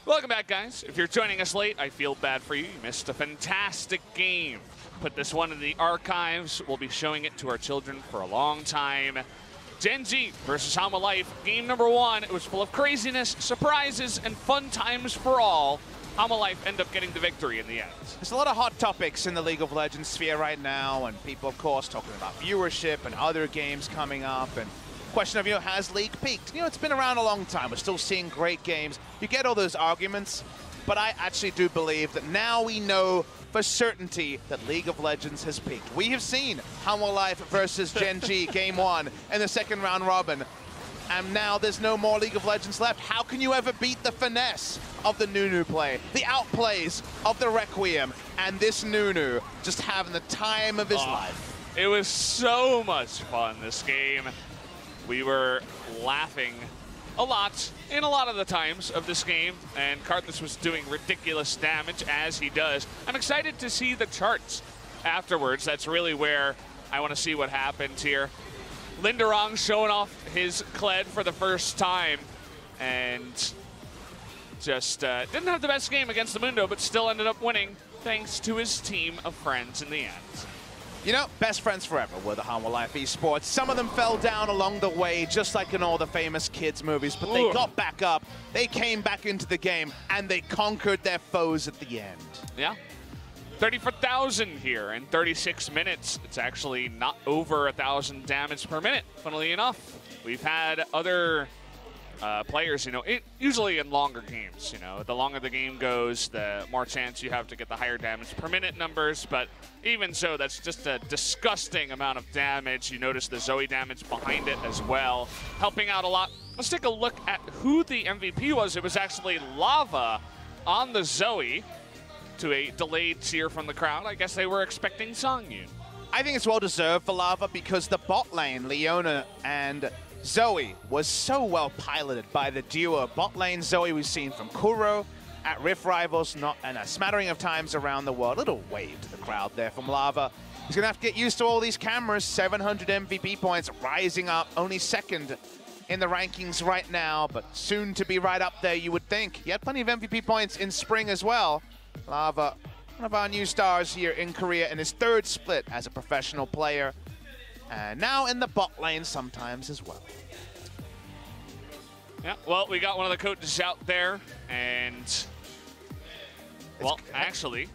Welcome back, guys. If you're joining us late, I feel bad for you. You missed a fantastic game. Put this one in the archives. We'll be showing it to our children for a long time. Gen.G versus Hanwha Life. Game number 1. It was full of craziness, surprises, and fun times for all. Hanwha Life end up getting the victory in the end. There's a lot of hot topics in the League of Legends sphere right now, and people, of course, talking about viewership and other games coming up, and question of, has League peaked? It's been around a long time. We're still seeing great games. You get all those arguments, but I actually do believe that now we know for certainty that League of Legends has peaked. We have seen Hanwha Life versus Gen.G Game 1 in the second round robin, and now there's no more League of Legends left. How can you ever beat the finesse of the Nunu play, the outplays of the Requiem, and this Nunu just having the time of his life? It was so much fun, this game. We were laughing a lot in a lot of the times of this game, and Karthus was doing ridiculous damage as he does. I'm excited to see the charts afterwards. That's really where I want to see what happens here. Linderong showing off his Kled for the first time, and just didn't have the best game against the Mundo, but still ended up winning thanks to his team of friends in the end. Best friends forever were the Hanwha Life Esports. Some of them fell down along the way, just like in all the famous kids movies, but they got back up, they came back into the game, and they conquered their foes at the end. Yeah. 34,000 here in 36 minutes. It's actually not over 1,000 damage per minute, funnily enough. We've had other players, usually in longer games, the longer the game goes, the more chance you have to get the higher damage per minute numbers, but even so, that's just a disgusting amount of damage. You notice the Zoe damage behind it as well, helping out a lot. Let's take a look at who the MVP was. It was actually Lava on the Zoe, to a delayed cheer from the crowd. I guess they were expecting Songyun. I think it's well-deserved for Lava because the bot lane, Leona and Zoe, was so well piloted by the duo. Bot lane Zoe we've seen from Kuro at Rift Rivals, and a smattering of times around the world. Little wave to the crowd there from Lava. He's going to have to get used to all these cameras. 700 MVP points, rising up, only second in the rankings right now, but soon to be right up there, you would think. He had plenty of MVP points in spring as well. Lava, one of our new stars here in Korea in his 3rd split as a professional player. And now in the bot lane sometimes as well. Yeah, well, we got one of the coaches out there, and, well, actually,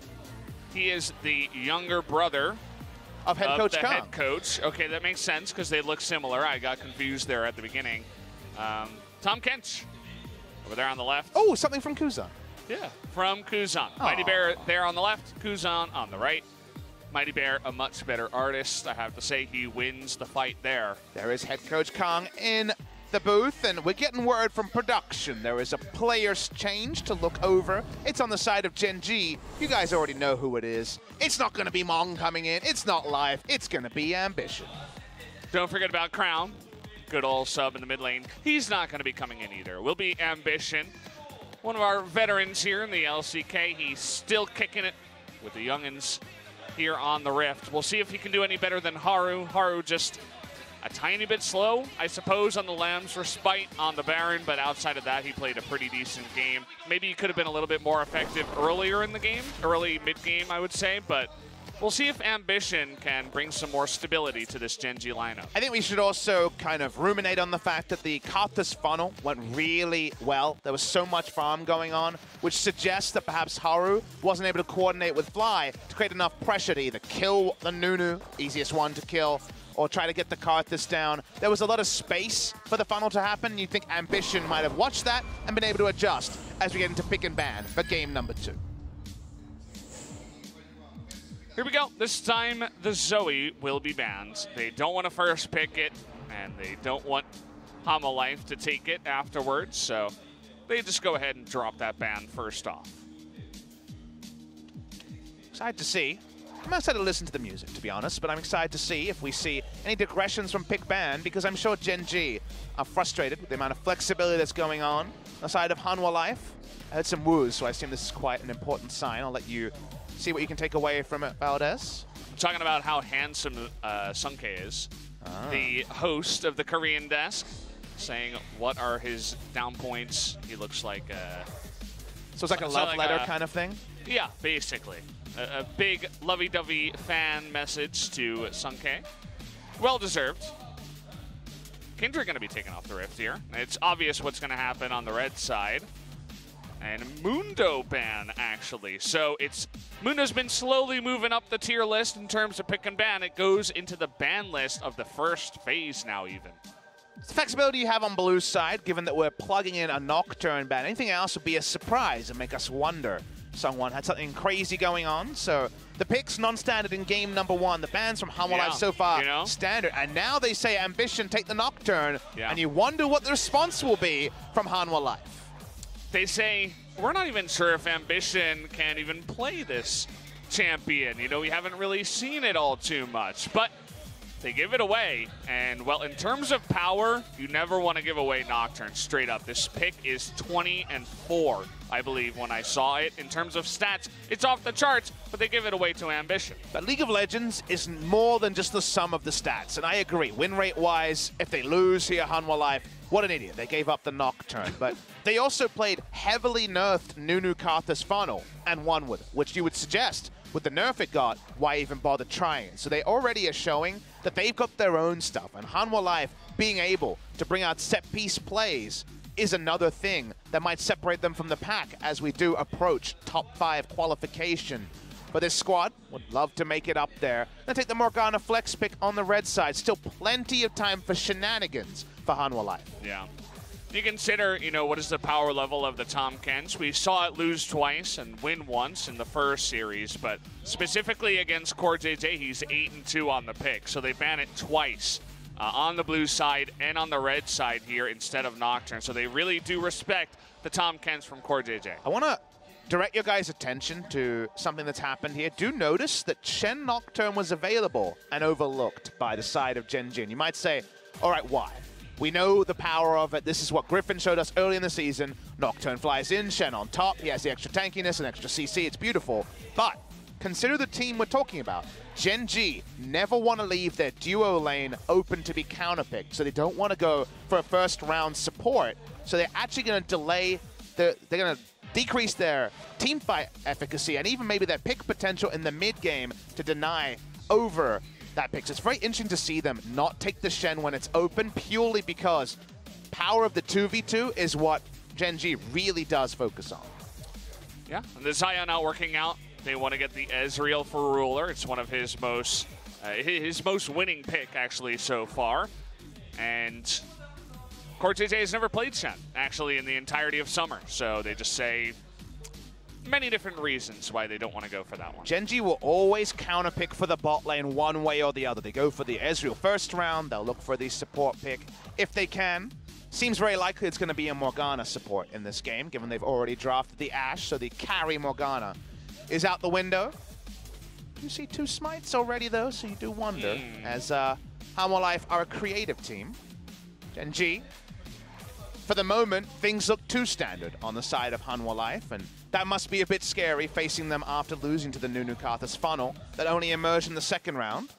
he is the younger brother of head coach Kong. Head coach. Okay, that makes sense because they look similar. I got confused there at the beginning. Tom Kench, over there on the left. Oh, something from Kuzan. Yeah, from Kuzan. Mighty Bear there on the left, Kuzan on the right. Mighty Bear, a much better artist. I have to say, he wins the fight there. There is head coach Kong in the booth, and we're getting word from production. There is a player's change to look over. It's on the side of Gen.G. You guys already know who it is. It's not going to be Mong coming in. It's not Life. It's going to be Ambition. Don't forget about Crown. Good old sub in the mid lane. He's not going to be coming in either. Will be Ambition. One of our veterans here in the LCK. He's still kicking it with the youngins here on the Rift. We'll see if he can do any better than Haru. Haru just a tiny bit slow, I suppose, on the Lamb's Respite on the Baron, but outside of that, he played a pretty decent game. Maybe he could have been a little bit more effective earlier in the game, early mid-game, I would say, but we'll see if Ambition can bring some more stability to this Gen.G lineup. I think we should also kind of ruminate on the fact that the Karthus funnel went really well. There was so much farm going on, which suggests that perhaps Haru wasn't able to coordinate with Fly to create enough pressure to either kill the Nunu, easiest one to kill, or try to get the Karthus down. There was a lot of space for the funnel to happen. You think Ambition might have watched that and been able to adjust as we get into pick and ban for game number 2. Here we go. This time, the Zoe will be banned. They don't want to first pick it, and they don't want Hanwha Life to take it afterwards, so they just go ahead and drop that ban first off. Excited to see. I'm excited to listen to the music, to be honest, but I'm excited to see if we see any digressions from pick ban, because I'm sure Gen.G are frustrated with the amount of flexibility that's going on the side of Hanwha Life. I heard some woos, so I assume this is quite an important sign. I'll let you see what you can take away from it, Valdez. I'm talking about how handsome Sunke is, the host of the Korean desk, saying what are his down points. He looks like So it's like a love letter kind of thing? Yeah, basically. A big lovey-dovey fan message to Sunke. Well-deserved. Kindred going to be taken off the Rift here. It's obvious what's going to happen on the red side. And Mundo ban, actually. So Mundo's been slowly moving up the tier list in terms of pick and ban. It goes into the ban list of the first phase now, even. It's the flexibility you have on Blue's side, given that we're plugging in a Nocturne ban. Anything else would be a surprise and make us wonder someone had something crazy going on. So the picks non-standard in game number 1. The bans from Hanwha Life so far standard. And now they say Ambition take the Nocturne. And you wonder what the response will be from Hanwha Life. They say, we're not even sure if Ambition can even play this champion. You know, we haven't really seen it all too much. But they give it away. And, well, in terms of power, you never want to give away Nocturne straight up. This pick is 20-4, I believe, when I saw it. In terms of stats, it's off the charts, but they give it away to Ambition. But League of Legends is more than just the sum of the stats. And I agree, win rate-wise, if they lose here, Hanwha Life, what an idiot. They gave up the Nocturne. But they also played heavily nerfed Nunu Karthus funnel and won with it, which you would suggest, with the nerf it got, why even bother trying? So they already are showing that they've got their own stuff. And Hanwha Life being able to bring out set-piece plays is another thing that might separate them from the pack as we do approach top 5 qualification. But this squad would love to make it up there. Then take the Morgana flex pick on the red side. Still plenty of time for shenanigans for Hanwha Life. Yeah. You consider, you know, what is the power level of the Tahm Kench? We saw it lose twice and win once in the first series, but specifically against Core.JJ, he's 8-2 on the pick, so they ban it twice on the blue side and on the red side here instead of Nocturne. So they really do respect the Tahm Kench from Core.JJ. I want to direct your guys' attention to something that's happened here. Do notice that Shen Nocturne was available and overlooked by the side of Gen.G. You might say, all right, why? We know the power of it. This is what Griffin showed us early in the season. Nocturne flies in, Shen on top. He has the extra tankiness and extra CC. It's beautiful. But consider the team we're talking about. Gen.G never want to leave their duo lane open to be counterpicked, so they don't want to go for a first-round support. So they're actually going to delay, they're going to decrease their team fight efficacy and even maybe their pick potential in the mid-game to deny over that pick. So it's very interesting to see them not take the Shen when it's open, purely because power of the 2v2 is what Gen.G really does focus on. Yeah, and the Zion not working out. They want to get the Ezreal for Ruler. It's one of his most winning pick, actually, so far. And Core.JJ has never played Shen, actually, in the entirety of summer. So they just say many different reasons why they don't want to go for that one. Gen.G will always counterpick for the bot lane one way or the other. They go for the Ezreal first round. They'll look for the support pick if they can. Seems very likely it's going to be a Morgana support in this game, given they've already drafted the Ashe, so the carry Morgana is out the window. You see 2 smites already, though, so you do wonder, as Hanwha Life are a creative team. Gen.G, for the moment, things look too standard on the side of Hanwha Life, and that must be a bit scary facing them after losing to the Nunu Karthus funnel that only emerged in the second round.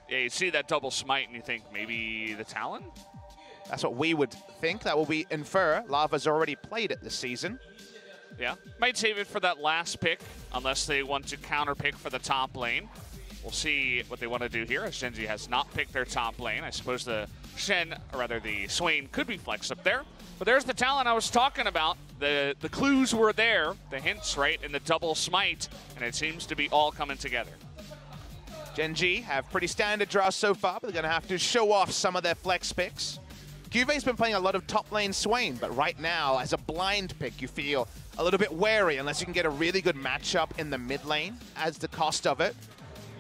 Yeah, you see that double smite and you think maybe the Talon? That's what we would think. That will be infer. Lava's already played it this season. Yeah, might save it for that last pick unless they want to counter pick for the top lane. We'll see what they want to do here, as Gen.G has not picked their top lane. I suppose the Shen, or rather the Swain, could be flexed up there. But there's the talent I was talking about. The clues were there, the hints, right, in the double smite, and it seems to be all coming together. Gen.G have pretty standard draws so far, but they're going to have to show off some of their flex picks. Juve's been playing a lot of top lane Swain, but right now, as a blind pick, you feel a little bit wary unless you can get a really good matchup in the mid lane as the cost of it.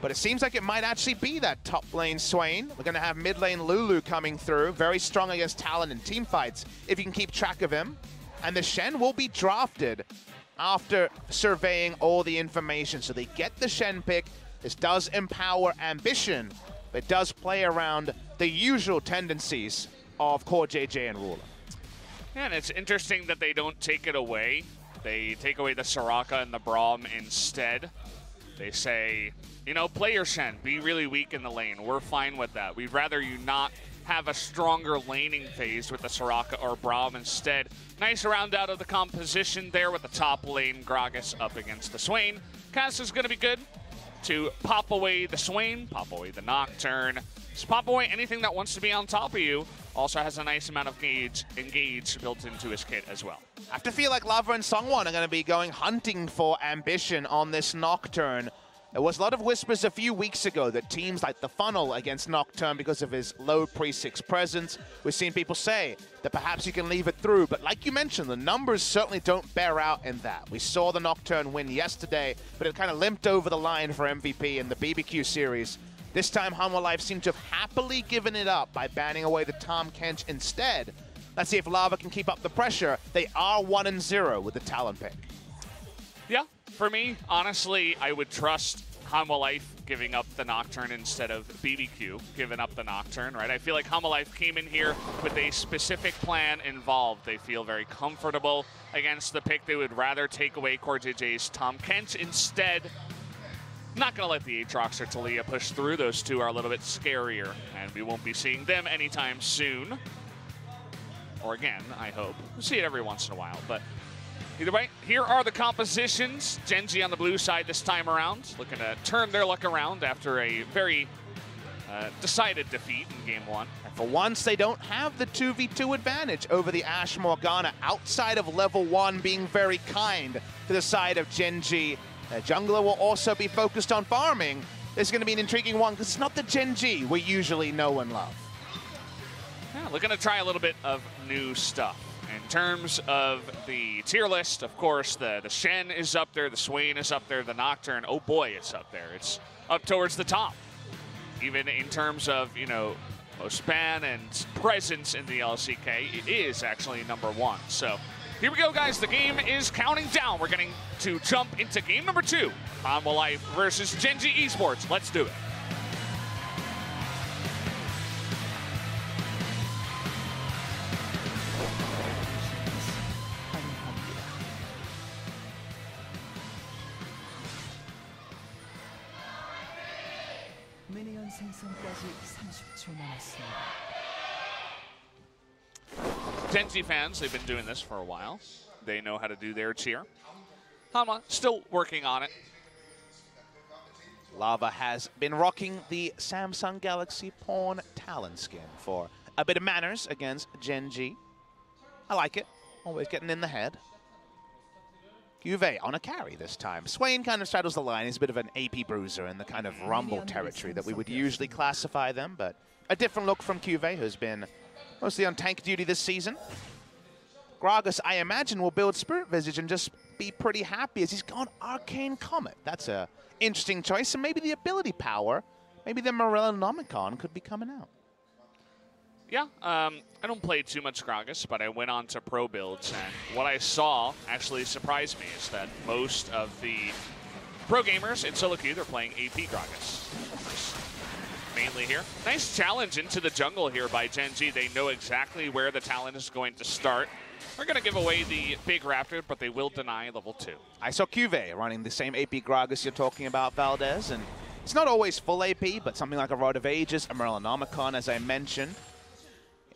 But it seems like it might actually be that top lane Swain. We're going to have mid lane Lulu coming through, very strong against Talon in team fights, if you can keep track of him. And the Shen will be drafted after surveying all the information. So they get the Shen pick. This does empower Ambition, but it does play around the usual tendencies of Core.JJ and Ruler. Yeah, and it's interesting that they don't take it away. They take away the Soraka and the Braum instead. They say, you know, play your Shen, be really weak in the lane. We're fine with that. We'd rather you not have a stronger laning phase with the Soraka or Braum instead. Nice round out of the composition there with the top lane Gragas up against the Swain. Cass is going to be good to pop away the Swain, pop away the Nocturne, just pop away anything that wants to be on top of you. Also has a nice amount of engage built into his kit as well. I have to feel like Lava and Sungwon are going to be going hunting for ambition on this Nocturne. There was a lot of whispers a few weeks ago that teams like the Funnel against Nocturne because of his low pre-6 presence. We've seen people say that perhaps you can leave it through, but like you mentioned, the numbers certainly don't bear out in that. We saw the Nocturne win yesterday, but it kind of limped over the line for MVP in the BBQ series. This time, Hanwha Life seemed to have happily given it up by banning away the Tahm Kench instead. Let's see if Lava can keep up the pressure. They are 1-0 with the Talon pick. Yeah, for me, honestly, I would trust Hanwha Life giving up the Nocturne instead of BBQ giving up the Nocturne, right? I feel like Hanwha Life came in here with a specific plan involved. They feel very comfortable against the pick. They would rather take away CoreJJ's Tahm Kench instead. Not going to let the Aatrox or Taliyah push through. Those two are a little bit scarier, and we won't be seeing them anytime soon. Or again, I hope. We'll see it every once in a while, but either way, here are the compositions. Gen.G on the blue side this time around, looking to turn their luck around after a very decided defeat in Game 1. And for once, they don't have the 2v2 advantage over the Ashe Morgana, outside of level 1 being very kind to the side of Gen.G. Jungler will also be focused on farming. This is going to be an intriguing one because it's not the Gen.G we usually know and love. Yeah, we're going to try a little bit of new stuff. In terms of the tier list, of course, the Shen is up there, the Swain is up there, the Nocturne, oh boy, it's up there. It's up towards the top. Even in terms of, you know, most ban and presence in the LCK, it is actually #1. So here we go, guys. The game is counting down. We're getting to jump into game number 2. Hanwha Life versus Gen.G Esports. Let's do it. 미니언 생성까지 30초 남았습니다. Gen.G fans, they've been doing this for a while. They know how to do their cheer. Hanwha still working on it. Lava has been rocking the Samsung Galaxy Pawn Talon skin for a bit of manners against Gen.G. I like it. Always getting in the head. Juve on a carry this time. Swain kind of straddles the line. He's a bit of an AP bruiser in the kind of Rumble territory that we would usually classify them, but a different look from Juve, who's been mostly on tank duty this season. Gragas, I imagine, will build Spirit Visage and just be pretty happy as he's gone Arcane Comet. That's a interesting choice, and maybe the ability power, maybe the Morellonomicon could be coming out. Yeah, I don't play too much Gragas, but I went on to pro builds, and what I saw actually surprised me is that most of the pro gamers in solo queue, they're playing AP Gragas. Just mainly here. Nice challenge into the jungle here by Gen.G. They know exactly where the Talon is going to start. They're going to give away the big Raptor, but they will deny level 2. I saw Juve running the same AP Gragas you're talking about, Valdez, and it's not always full AP, but something like a Rod of Ages, a Morellonomicon, as I mentioned.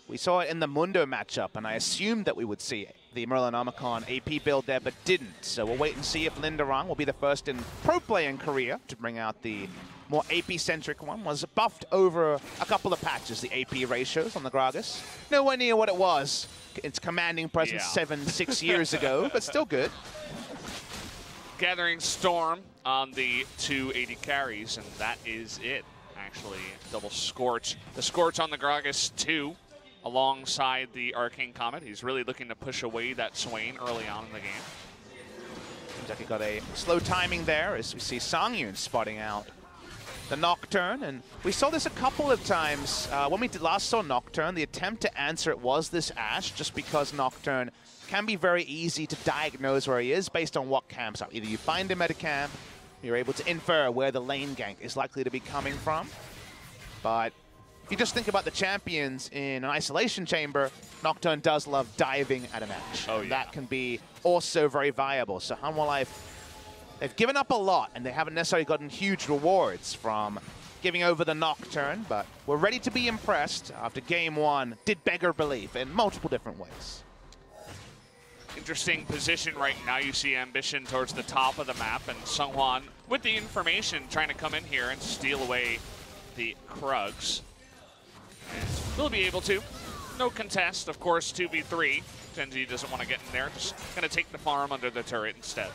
We saw it in the Mundo matchup, and I assumed that we would see the Morellonomicon AP build there, but didn't. So we'll wait and see if Linderang will be the first in pro play in Korea to bring out the more AP-centric one. Was buffed over a couple of patches, the AP ratios on the Gragas. Nowhere near what it was. Its commanding presence 6 years ago, but still good. Gathering Storm on the 280 carries, and that is it. Actually, double Scorch. The Scorch on the Gragas 2. Alongside the Arcane Comet. He's really looking to push away that Swain early on in the game. Seems like he got a slow timing there as we see Sangyun spotting out the Nocturne. And we saw this a couple of times. When we last saw Nocturne, the attempt to answer it was this Ashe, just because Nocturne can be very easy to diagnose where he is based on what camps are. Either you find him at a camp, you're able to infer where the lane gank is likely to be coming from. But if you just think about the champions in an isolation chamber, Nocturne does love diving at an Ashe. Oh, yeah. That can be also very viable. So Hanwha Life, they've given up a lot, and they haven't necessarily gotten huge rewards from giving over the Nocturne, but we're ready to be impressed after game one did beggar belief in multiple different ways. Interesting position right now. You see Ambition towards the top of the map, and Hanwha with the information trying to come in here and steal away the Krugs. And we'll be able to. No contest, of course, 2v3. Gen.G doesn't want to get in there, just going to take the farm under the turret instead.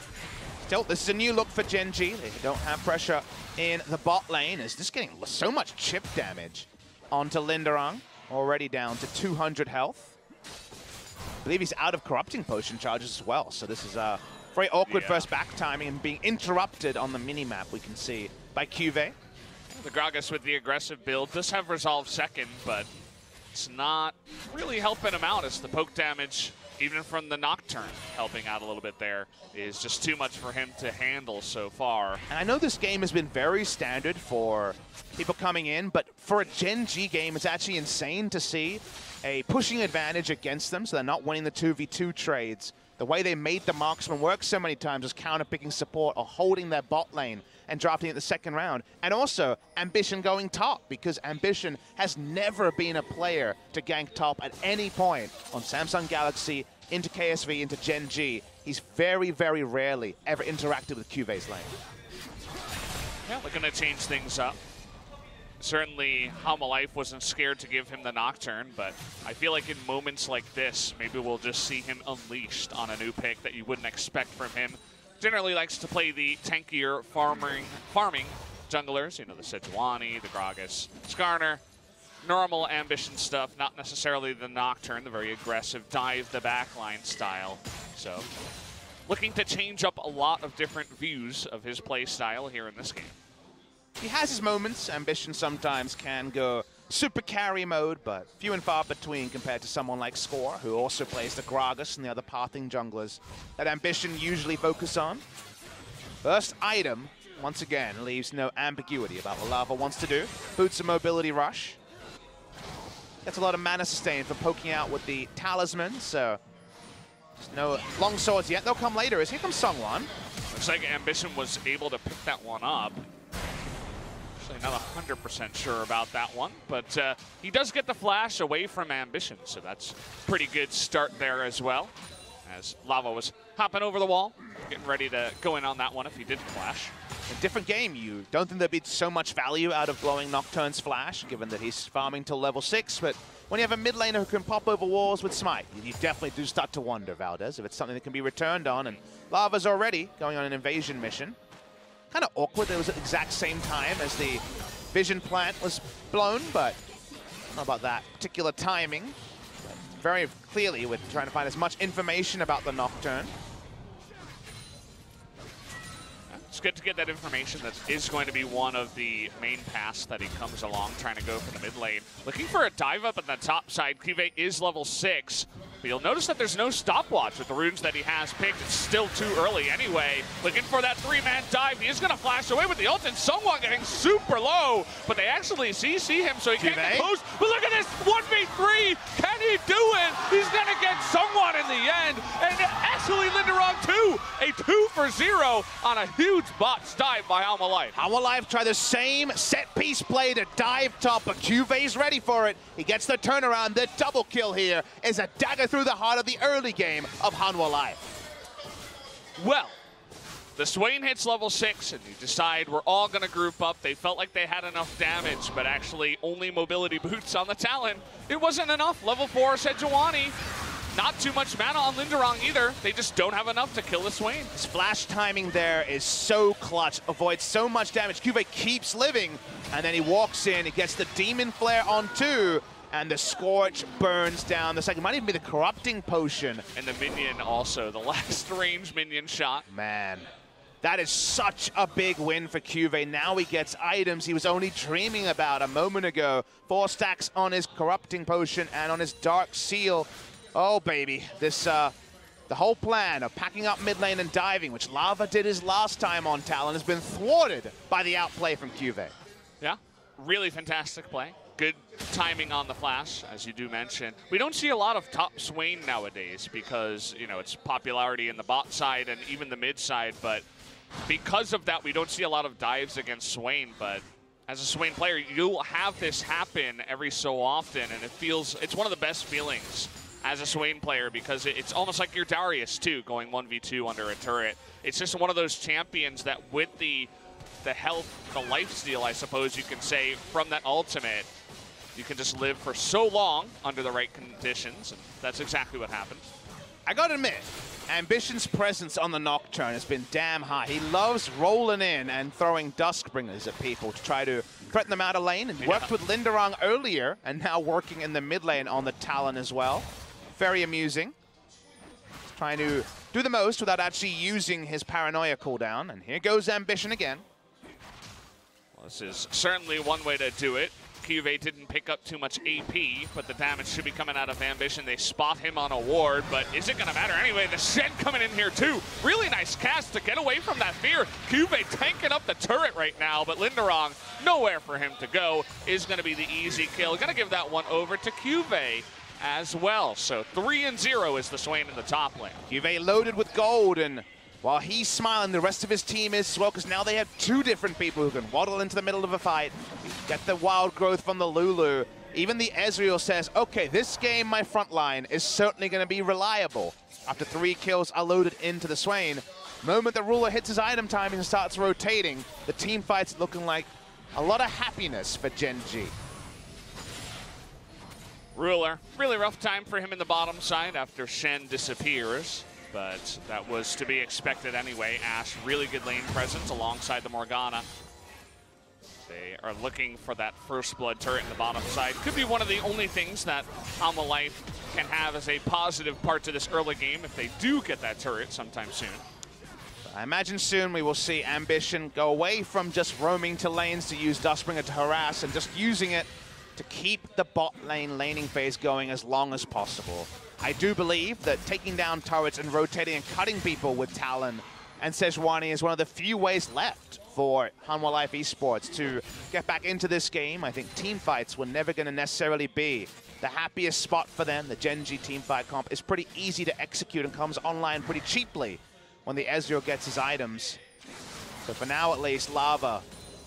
Still, this is a new look for Gen.G. They don't have pressure in the bot lane. Is this getting so much chip damage onto Linderong, already down to 200 health. I believe he's out of corrupting potion charges as well, so this is a very awkward first back timing and being interrupted on the mini-map, we can see, by Cuvée. The Gragas with the aggressive build does have resolve second, but it's not really helping him out as the poke damage, even from the Nocturne, helping out a little bit there, is just too much for him to handle so far. And I know this game has been very standard for people coming in, but for a Gen.G game, it's actually insane to see a pushing advantage against them, so they're not winning the 2v2 trades. The way they made the marksman work so many times is counter-picking support or holding their bot lane and drafting it the second round. And also, Ambition going top, because Ambition has never been a player to gank top at any point on Samsung Galaxy, into KSV, into Gen.G. He's very, very rarely ever interacted with Cuvé's lane. Yeah, they're going to change things up. Certainly, Hanwha Life wasn't scared to give him the Nocturne, but I feel like in moments like this, maybe we'll just see him unleashed on a new pick that you wouldn't expect from him. Generally likes to play the tankier farming junglers, you know, the Sejuani, the Gragas, Skarner, normal Ambition stuff, not necessarily the Nocturne, the very aggressive dive the backline style. So, looking to change up a lot of different views of his play style here in this game. He has his moments. Ambition sometimes can go super carry mode, but few and far between compared to someone like Score, who also plays the Gragas and the other pathing junglers that Ambition usually focus on. First item, once again, leaves no ambiguity about what Lava wants to do. Boots a mobility rush. Gets a lot of mana sustain for poking out with the talisman, so there's no long swords yet. They'll come later, as here comes Hanwha. Looks like Ambition was able to pick that one up. Actually, not 100% sure about that one, but he does get the flash away from Ambition, so that's a pretty good start there as well. As Lava was hopping over the wall, getting ready to go in on that one if he didn't flash. A different game, you don't think there'd be so much value out of blowing Nocturne's flash, given that he's farming till level 6, but when you have a mid laner who can pop over walls with Smite, you definitely do start to wonder, Valdez, if it's something that can be returned on, and Lava's already going on an invasion mission. Kind of awkward, it was at the exact same time as the vision plant was blown, but I don't know about that particular timing. But very clearly, we're trying to find as much information about the Nocturne. It's good to get that information. That is going to be one of the main paths that he comes along, trying to go for the mid lane. Looking for a dive up on the top side. Cuvée is level 6. But you'll notice that there's no stopwatch with the runes that he has picked. It's still too early anyway. Looking for that 3-man dive. He is going to flash away with the ult, and Hanwha getting super low. But they actually CC him, so he can't get close. But look at this 1v3. Can he do it? He's going to get Hanwha in the end. And actually Linderong too. A 2 for 0 on a huge bots dive by Hanwha Life. Hanwha Life try the same set-piece play to dive top, but Cuvé's ready for it. He gets the turnaround. The double kill here is a dagger through the heart of the early game of Hanwha Life. Well, the Swain hits level 6, and you decide we're all going to group up. They felt like they had enough damage, but actually only mobility boots on the Talon. It wasn't enough. Level 4 Sejuani. Not too much mana on Linderong either. They just don't have enough to kill the Swain. His flash timing there is so clutch, avoids so much damage. Cuvée keeps living, and then he walks in, he gets the Demon Flare on 2, and the Scorch burns down the second. Might even be the Corrupting Potion. And the minion also, the last range minion shot. Man, that is such a big win for Cuvée. Now he gets items he was only dreaming about a moment ago. 4 stacks on his Corrupting Potion and on his Dark Seal. Oh, baby. This, the whole plan of packing up mid lane and diving, which Lava did his last time on Talon, has been thwarted by the outplay from Cuvée. Yeah, really fantastic play. Good timing on the flash, as you do mention. We don't see a lot of top Swain nowadays because, you know, it's popularity in the bot side and even the mid side, but because of that, we don't see a lot of dives against Swain, but as a Swain player, you'll have this happen every so often, and it's one of the best feelings as a Swain player because it's almost like you're Darius too, going 1v2 under a turret. It's just one of those champions that with the health, the lifesteal, I suppose you can say, from that ultimate, you can just live for so long under the right conditions, and that's exactly what happened. I gotta admit, Ambition's presence on the Nocturne has been damn high. He loves rolling in and throwing Duskbringers at people to try to threaten them out of lane, and worked with Linderong earlier, and now working in the mid lane on the Talon as well. Very amusing. He's trying to do the most without actually using his paranoia cooldown, and here goes Ambition again. Well, this is certainly one way to do it. Cuvée didn't pick up too much AP, but the damage should be coming out of Ambition. They spot him on a ward, but is it going to matter anyway? The Shen coming in here too. Really nice cast to get away from that fear. Cuvée tanking up the turret right now, but Linderong, nowhere for him to go, is going to be the easy kill. Going to give that one over to Cuvée as well. So 3-0 is the Swain in the top lane. Cuvée loaded with gold, and while he's smiling, the rest of his team is as well, because now they have two different people who can waddle into the middle of a fight, get the wild growth from the Lulu. Even the Ezreal says, okay, this game, my front line, is certainly going to be reliable. After 3 kills are loaded into the Swain. The moment the ruler hits his item timing and starts rotating, the team fight's looking like a lot of happiness for Gen.G. Ruler, really rough time for him in the bottom side after Shen disappears. But that was to be expected anyway. Ashe, really good lane presence alongside the Morgana. They are looking for that first blood turret in the bottom side. Could be one of the only things that Hanwha Life can have as a positive part to this early game if they do get that turret sometime soon. I imagine soon we will see Ambition go away from just roaming to lanes to use Duskbringer to harass and just using it to keep the bot lane laning phase going as long as possible. I do believe that taking down turrets and rotating and cutting people with Talon and Sejuani is one of the few ways left for Hanwha Life Esports to get back into this game. I think team fights were never going to necessarily be the happiest spot for them. The Gen.G team fight comp is pretty easy to execute and comes online pretty cheaply when the Ezreal gets his items. So for now at least, Lava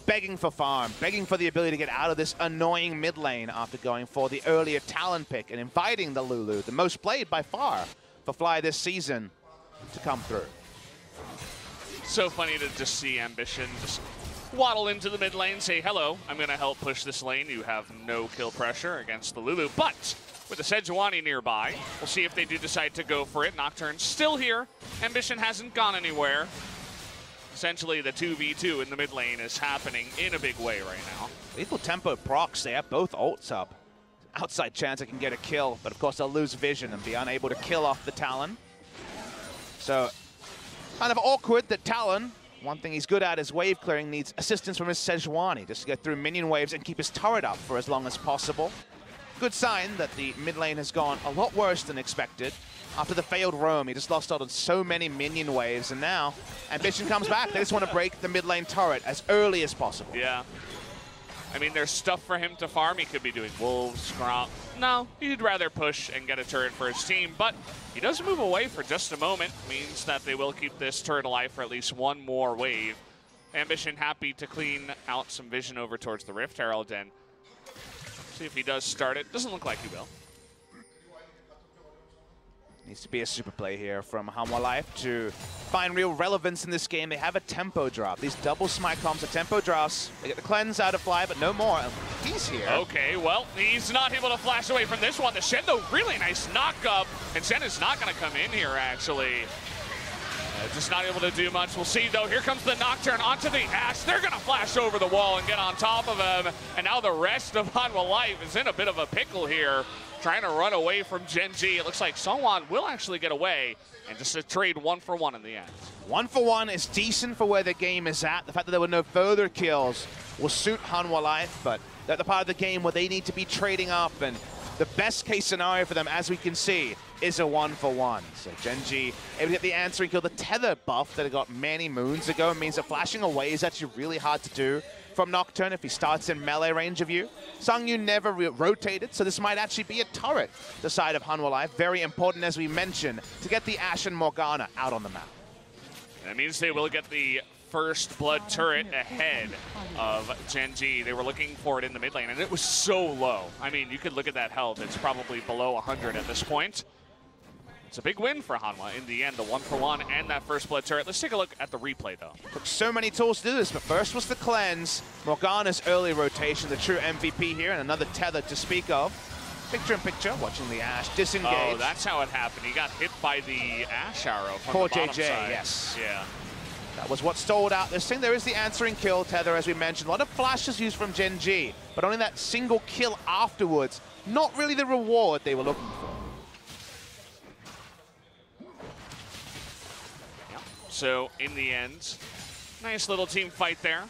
begging for farm, begging for the ability to get out of this annoying mid lane after going for the earlier Talon pick and inviting the Lulu, the most played by far for Fly this season, to come through. So funny to just see Ambition just waddle into the mid lane, say, hello, I'm going to help push this lane. You have no kill pressure against the Lulu, but with the Sejuani nearby, we'll see if they do decide to go for it. Nocturne's still here. Ambition hasn't gone anywhere. Essentially, the 2v2 in the mid lane is happening in a big way right now. Lethal Tempo procs, they have both ults up. Outside chance I can get a kill, but of course they'll lose vision and be unable to kill off the Talon. So, kind of awkward that Talon, one thing he's good at is wave clearing, needs assistance from his Sejuani just to get through minion waves and keep his turret up for as long as possible. Good sign that the mid lane has gone a lot worse than expected. After the failed roam, he just lost out on so many minion waves, and now Ambition comes back. They just want to break the mid lane turret as early as possible. Yeah. I mean, there's stuff for him to farm. He could be doing wolves, Gromp. No, he'd rather push and get a turret for his team, but he does move away for just a moment. Means that they will keep this turret alive for at least one more wave. Ambition happy to clean out some vision over towards the Rift Herald, and see if he does start it. Doesn't look like he will. Needs to be a super play here from Hanwha Life to find real relevance in this game. They have a tempo drop. These double smite comps are tempo drops. They get the cleanse out of Fly, but no more. He's here. Okay, well, he's not able to flash away from this one. The Shen, though, really nice knock up. And Shen is not going to come in here, actually. Just not able to do much. We'll see, though. Here comes the Nocturne onto the Ashe. They're going to flash over the wall and get on top of him. And now the rest of Hanwha Life is in a bit of a pickle here, trying to run away from Gen.G. It looks like Songwan will actually get away and just a trade 1-for-1 in the end. 1-for-1 is decent for where the game is at. The fact that there were no further kills will suit Hanwha Life, but they're the part of the game where they need to be trading up, and the best case scenario for them, as we can see, is a 1-for-1. So Gen.G able to get the answering kill. The tether buff that it got many moons ago means that flashing away is actually really hard to do from Nocturne if he starts in melee range of you. Sangyu never rotated, so this might actually be a turret the side of Hanwha Life. Very important, as we mentioned, to get the Ashe and Morgana out on the map. That means they will get the first blood turret ahead of Gen.G. They were looking for it in the mid lane, and it was so low. I mean, you could look at that health. It's probably below 100 at this point. It's a big win for Hanwha in the end, the 1-for-1 and that first blood turret. Let's take a look at the replay, though. Took so many tools to do this, but first was the cleanse. Morgana's early rotation, the true MVP here, and another tether to speak of. Picture-in-picture, watching the Ashe disengage. Oh, that's how it happened. He got hit by the Ashe arrow from Poor the bottom JJ, side. yes. Yeah. That was what stalled out this thing. There is the answering kill tether, as we mentioned. A lot of flashes used from Gen.G, but only that single kill afterwards. Not really the reward they were looking for. Yeah. So, in the end, nice little team fight there.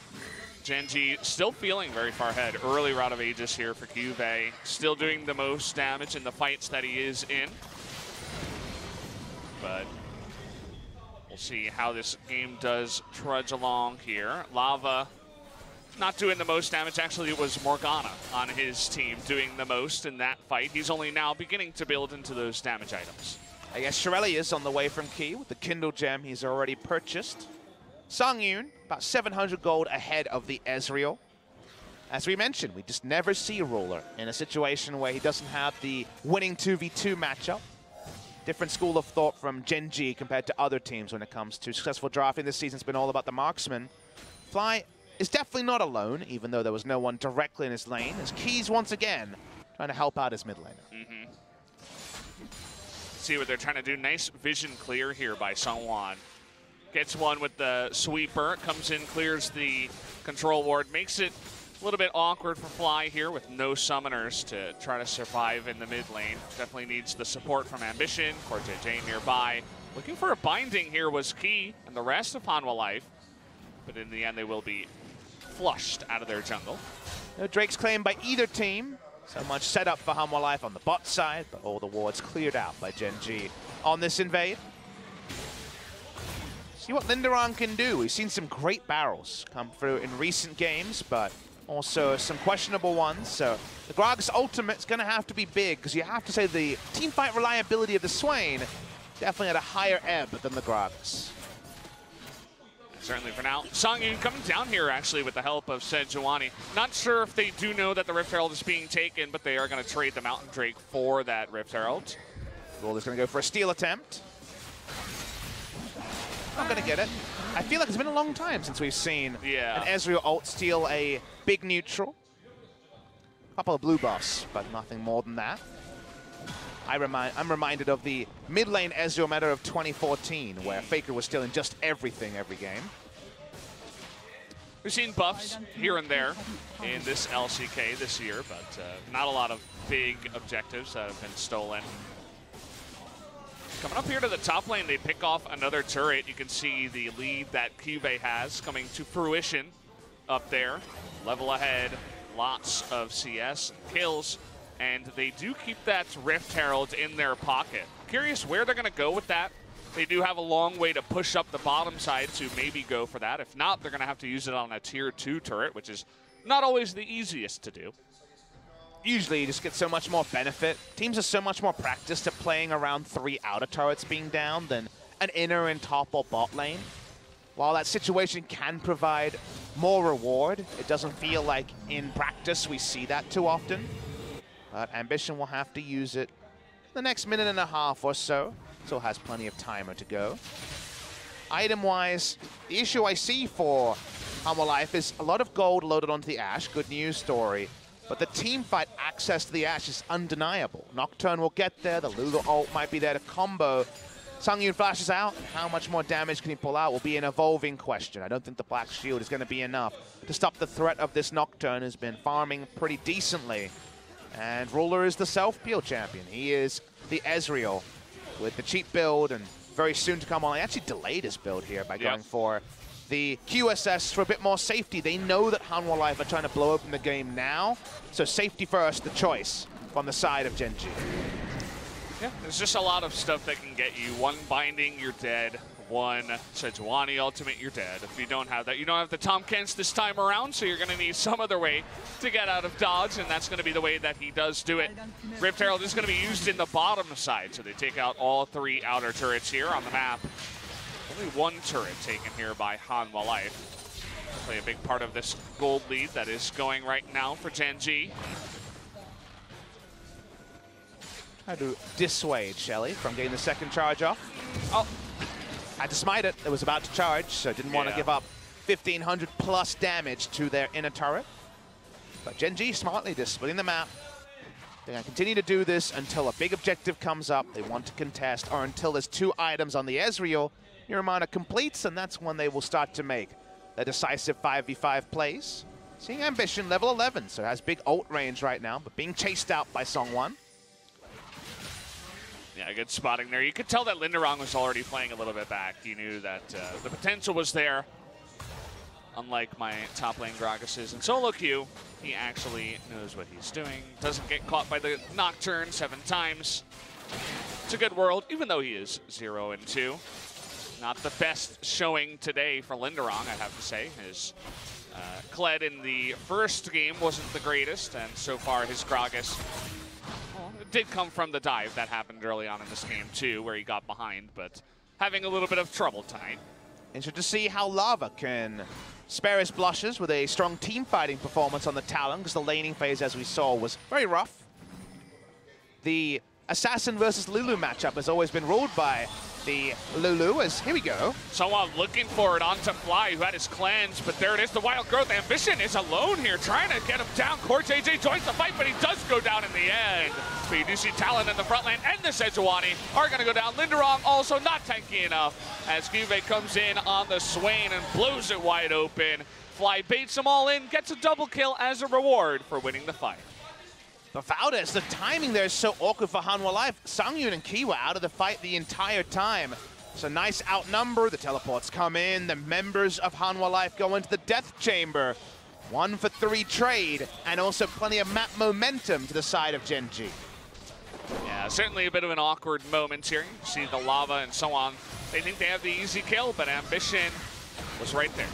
Gen.G still feeling very far ahead. Early route of Aegis here for Cuvée. Still doing the most damage in the fights that he is in. But we'll see how this game does trudge along here. Lava not doing the most damage. Actually, it was Morgana on his team doing the most in that fight. He's only now beginning to build into those damage items. I guess HLE is on the way from Key with the Kindle gem he's already purchased. Songyun, about 700 gold ahead of the Ezreal. As we mentioned, we just never see Ruler in a situation where he doesn't have the winning 2v2 matchup. Different school of thought from Gen.G compared to other teams when it comes to successful drafting. This season's been all about the marksman. Fly is definitely not alone, even though there was no one directly in his lane, as Keys once again trying to help out his mid laner. See what they're trying to do. Nice vision clear here by Hanwha. Gets one with the sweeper, comes in, clears the control ward, makes it a little bit awkward for Fly here with no summoners to try to survive in the mid lane. Definitely needs the support from Ambition, JJ nearby. Looking for a binding here was key, and the rest of Hanwha Life, but in the end they will be flushed out of their jungle. No Drake's claim by either team. So much setup for Hanwha Life on the bot side, but all the wards cleared out by Gen.G on this invade. See what Linderon can do. We've seen some great barrels come through in recent games, but also some questionable ones. So the Grog's ultimate's going to have to be big, because you have to say the teamfight reliability of the Swain definitely at a higher ebb than the Grog's. Certainly for now. Songyun coming down here actually with the help of Sejuani. Not sure if they do know that the Rift Herald is being taken, but they are going to trade the Mountain Drake for that Rift Herald. Gold is going to go for a steal attempt. Not going to get it. I feel like it's been a long time since we've seen an Ezreal ult steal a big neutral. A couple of blue buffs, but nothing more than that. I'm reminded of the mid lane Ezreal meta of 2014, where FLICKR was stealing just everything every game. We've seen buffs here and there in this LCK this year, but not a lot of big objectives that have been stolen. Coming up here to the top lane, they pick off another turret. You can see the lead that Cuvée has coming to fruition up there. Level ahead, lots of CS kills, and they do keep that Rift Herald in their pocket. Curious where they're going to go with that. They do have a long way to push up the bottom side to maybe go for that. If not, they're going to have to use it on a tier 2 turret, which is not always the easiest to do. Usually you just get so much more benefit. Teams are so much more practiced at playing around 3 outer turrets being down than an inner and top or bot lane. While that situation can provide more reward, it doesn't feel like in practice we see that too often. But Ambition will have to use it the next minute and a half or so. Still has plenty of timer to go. Item-wise, the issue I see for Hanwha Life is a lot of gold loaded onto the Ashe. Good news story. But the team fight access to the Ashe is undeniable. Nocturne will get there. The Lulu ult might be there to combo. Songyun flashes out. How much more damage can he pull out will be an evolving question. I don't think the Black Shield is going to be enough to stop the threat of this Nocturne, who's been farming pretty decently. And Ruler is the self-peel champion. He is the Ezreal with the cheap build and very soon to come on. He actually delayed his build here by going for the QSS for a bit more safety. They know that Hanwha Life are trying to blow open the game now, so safety first, the choice from the side of Gen.G. Yeah, there's just a lot of stuff that can get you. One binding, you're dead. One Sejuani ultimate, you're dead. If you don't have that, you don't have the Tom Kents this time around, so you're going to need some other way to get out of dodge, and that's going to be the way that he does do it. Rift Herald is going to be used in the bottom side, so they take out all 3 outer turrets here on the map. Only one turret taken here by Hanwha Life. Play a big part of this gold lead that is going right now for Gen.G. Try to dissuade Shelly from getting the second charge off. Oh, had to smite it. It was about to charge, so didn't want to give up 1,500 plus damage to their inner turret. But Gen.G smartly just splitting the map. They're going to continue to do this until a big objective comes up they want to contest, or until there's 2 items on the Ezreal. Miramana completes, and that's when they will start to make the decisive 5v5 plays. Seeing Ambition level 11, so has big ult range right now, but being chased out by Songwon. Yeah, good spotting there. You could tell that Linderong was already playing a little bit back. He knew that the potential was there. Unlike my top lane Gragas's and solo queue, he actually knows what he's doing. Doesn't get caught by the Nocturne 7 times. It's a good world, even though he is 0-2. Not the best showing today for Linderong, I have to say. His Kled in the first game wasn't the greatest, and so far his Gragas, well, it did come from the dive that happened early on in this game too, where he got behind, but having a little bit of trouble tonight. Interested to see how Lava can spare his blushes with a strong team fighting performance on the Talon, because the laning phase, as we saw, was very rough. The Assassin versus Lulu matchup has always been ruled by the Lulu, as here we go. Someone looking for it onto Fly, who had his cleanse, but there it is, the Wild Growth. Ambition is alone here, trying to get him down. CoreJJ joins the fight, but he does go down in the end. But you do see Talon in the front lane, and the Sejuani are going to go down. Linderong also not tanky enough, as Juve comes in on the Swain and blows it wide open. Fly baits them all in, gets a double kill as a reward for winning the fight. But Valdes, the timing there is so awkward for Hanwha Life. Sangyun and Kiwa out of the fight the entire time. It's a nice outnumber. The teleports come in. The members of Hanwha Life go into the Death Chamber. 1 for 3 trade, and also plenty of map momentum to the side of Gen.G. Yeah, certainly a bit of an awkward moment here. You see the Lava and so on. They think they have the easy kill, but Ambition was right there.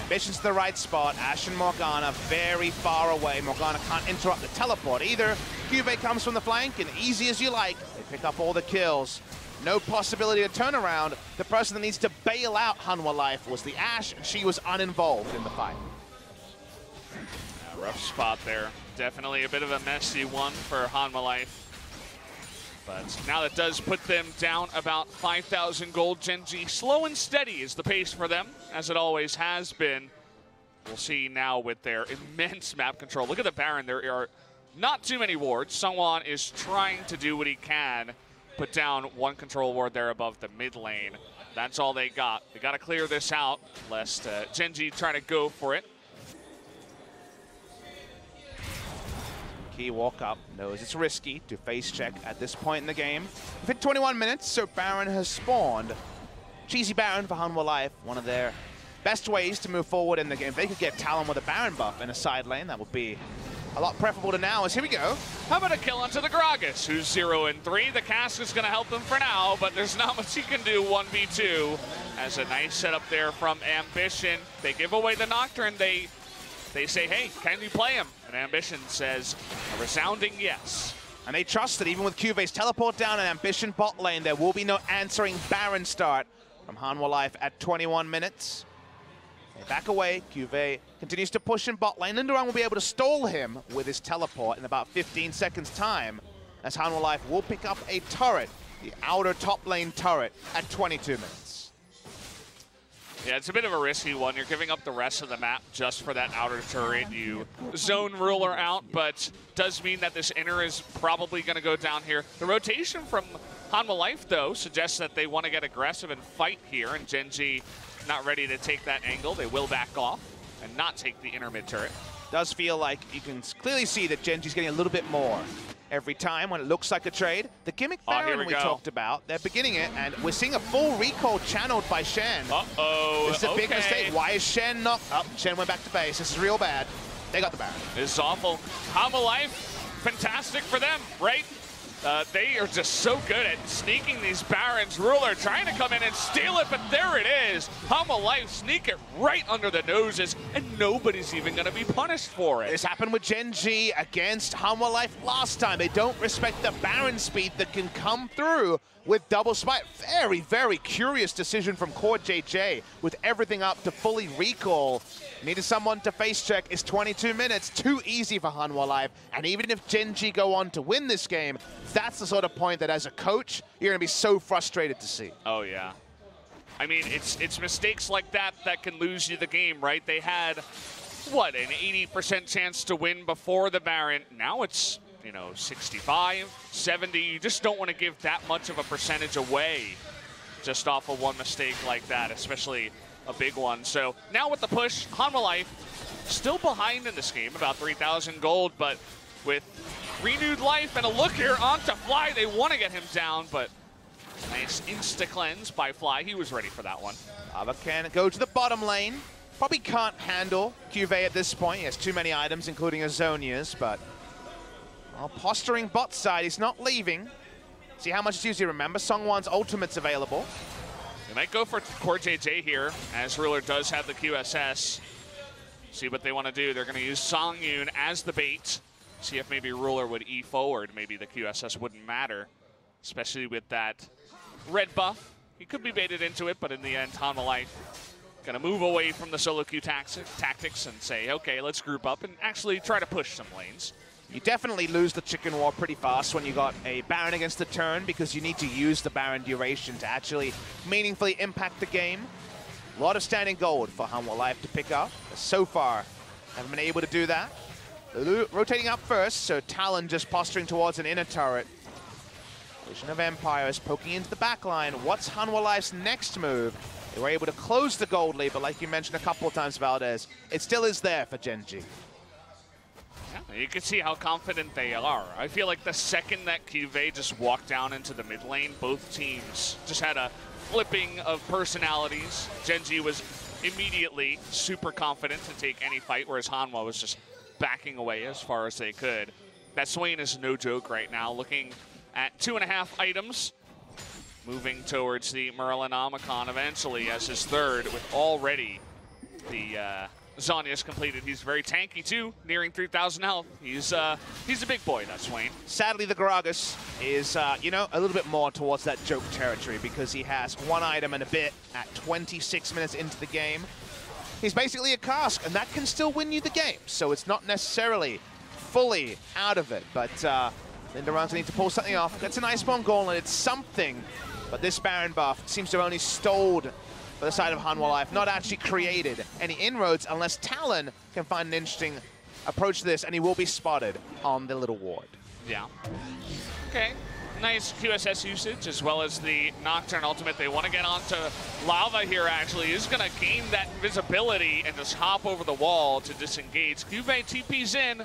Ambition's to the right spot. Ashe and Morgana very far away. Morgana can't interrupt the teleport either. Juve comes from the flank, and easy as you like, they pick up all the kills. No possibility of turnaround. The person that needs to bail out Hanwha Life was the Ashe, and she was uninvolved in the fight. Yeah, rough spot there. Definitely a bit of a messy one for Hanwha Life. But now that does put them down about 5,000 gold. Gen.G slow and steady is the pace for them, as it always has been. We'll see now with their immense map control. Look at the Baron. There are not too many wards. Songwon is trying to do what he can. Put down 1 control ward there above the mid lane. That's all they got. They got to clear this out, lest Gen.G try to go for it. He walk up, knows it's risky to face check at this point in the game. We've hit 21 minutes, so Baron has spawned. Cheesy Baron for Hanwha Life, one of their best ways to move forward in the game. If they could get Talon with a Baron buff in a side lane, that would be a lot preferable to now, as here we go. How about a kill onto the Gragas, who's 0-3. The cast is going to help him for now, but there's not much he can do 1v2. As a nice setup there from Ambition. They give away the Nocturne. They say, hey, can you play him? And Ambition says a resounding yes. And they trust that even with Cuve's teleport down and Ambition bot lane, there will be no answering Baron start from Hanwha Life at 21 minutes. They back away. Cuve continues to push in bot lane. Linderong will be able to stall him with his teleport in about 15 seconds time, as Hanwha Life will pick up a turret, the outer top lane turret, at 22 minutes. Yeah, it's a bit of a risky one. You're giving up the rest of the map just for that outer turret. You zone Ruler out, but does mean that this inner is probably going to go down here. The rotation from Hanwha Life, though, suggests that they want to get aggressive and fight here, and Gen.G not ready to take that angle. They will back off and not take the inner mid turret. Does feel like you can clearly see that Gen.G's getting a little bit more every time when it looks like a trade. The gimmick Baron we talked about, they're beginning it, and we're seeing a full recall channeled by Shen. Uh-oh, This is a big mistake. Why is Shen not... Oh, Shen went back to base. This is real bad. They got the Baron. This is awful. Hanwha Life, fantastic for them, right? They are just so good at sneaking these Barons. Ruler trying to come in and steal it, but there it is. Hanwha Life sneak it right under the noses, and nobody's even going to be punished for it. This happened with Gen.G against Hanwha Life last time. They don't respect the Baron speed that can come through with double spike. Very, very curious decision from Core JJ with everything up to fully recall. Needed someone to face check. It's 22 minutes. Too easy for Hanwha Life. And even if Gen.G go on to win this game, that's the sort of point that as a coach, you're going to be so frustrated to see. Oh, yeah. I mean, it's mistakes like that that can lose you the game, right? They had, what, an 80% chance to win before the Baron. Now it's, you know, 65, 70. You just don't want to give that much of a percentage away just off of one mistake like that, especially a big one. So now with the push, Hanwha Life still behind in this game, about 3,000 gold, but with renewed life and a look here onto Fly, they want to get him down, but nice insta-cleanse by Fly. He was ready for that one. Lava can go to the bottom lane. Probably can't handle Cuvée at this point. He has too many items, including Azonia's, but posturing bot side, he's not leaving. See how much it's used. Remember, Songwan's ultimate's available. They might go for Core JJ here, as Ruler does have the QSS. See what they want to do. They're going to use Songyun as the bait. See if maybe Ruler would E forward. Maybe the QSS wouldn't matter, especially with that red buff. He could be baited into it, but in the end, Hanwha Life going to move away from the solo queue tactics and say, okay, let's group up and actually try to push some lanes. You definitely lose the chicken war pretty fast when you got a Baron against the turn because you need to use the Baron duration to actually meaningfully impact the game. A lot of standing gold for Hanwha Life to pick up. So far, haven't been able to do that. Rotating up first, so Talon just posturing towards an inner turret. Vision of Empires poking into the back line. What's Hanwha Life's next move? They were able to close the gold lead, but like you mentioned a couple of times, Valdez, it still is there for Gen.G. Yeah, you can see how confident they are. I feel like the second that Cuvée just walked down into the mid lane, both teams just had a flipping of personalities. Gen.G was immediately super confident to take any fight, whereas Hanwha was just backing away as far as they could. That Swain is no joke right now, looking at 2.5 items, moving towards the Merlinomicon eventually as his third, with already the Zhonya's completed. He's very tanky too, nearing 3,000 health. He's a big boy, that Swain. Sadly, the Gragas is, you know, a little bit more towards that joke territory because he has one item and a bit at 26 minutes into the game. He's basically a cask, and that can still win you the game. So it's not necessarily fully out of it, but Linda Runs need to pull something off. Gets an Iceborne Gauntlet, it's something, but this Baron buff seems to have only stalled for the side of Hanwha Life, not actually created any inroads unless Talon can find an interesting approach to this, and he will be spotted on the little ward. Yeah. Okay. Nice QSS usage, as well as the Nocturne ultimate. They want to get onto Lava here, actually. He's going to gain that visibility and just hop over the wall to disengage. Cuvée TP's in,